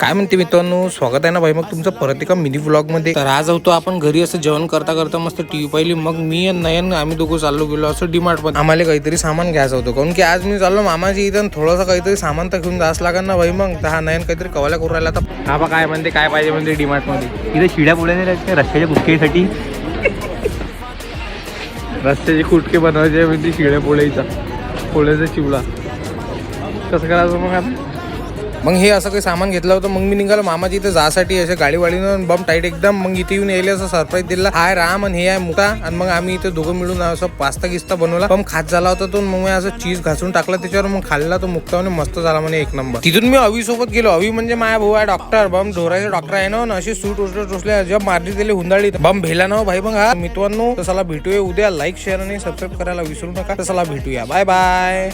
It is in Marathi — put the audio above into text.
काय म्हणते मित्रांनो, स्वागत आहे ना भाई मग तुमचं परत एका मिनी व्लॉग मध्ये. तर आज होतो आपण घरी असं जेवण करता करता मस्त टीव्ही पाहिली. मग मी आणि नयन आम्ही दोघं चाललो गेलो असं डीमार्ट मध्ये. आम्हाला काहीतरी सामान घ्यायचं होतं, कारण की आज मी चाललो मामाची इथं थोडंसं काहीतरी सामान तर घेऊन जास लागेल ना भाई. मग हा नयन काहीतरी कवाल्या करू राहिला. तर हा बा काय म्हणते, काय पाहिजे म्हणते डीमार्ट मध्ये. इथे शिड्या पोळ्या नाही राहायच्या रस्त्याच्या बुटकेसाठी. रस्त्याचे खुटके बनवायचे म्हणजे शिळ्या पोळ्याचा चिवडा कसं करायचं मग आता. मग हे असं काही सामान घेतलं होतं. मग मी निघालो मामाजी इथे जासाठी असे गाडीवाडीनं बम टाईट एकदम. मग इथे येऊन यायला असं सरप्राईज दिला. हाय राम आणि हे आहे मुका. आणि मग आम्ही इथे दोघं मिळून असं पास्ता गिस्ता बनवला. बम खात झाला होता तो. मग मी असं चीज घासून टाकला त्याच्यावर. मग खाल्ला तो मुक्ताने मस्त झाला म्हणे एक नंबर. तिथून मी अवी सोबत गेलो. अवी म्हणजे माझ्या भाऊ आहे डॉक्टर. बम ढोराचे डॉक्टर आहे ना. अशी सूट टोचले जब मारली दिली हुंदाळी बम भेला ना भाई. मग हा मित्रांनो तसाला भेटूया उद्या. लाईक शेअर आणि सबस्क्राईब करायला विसरू नका. तसाला भेटूया. Bye bye.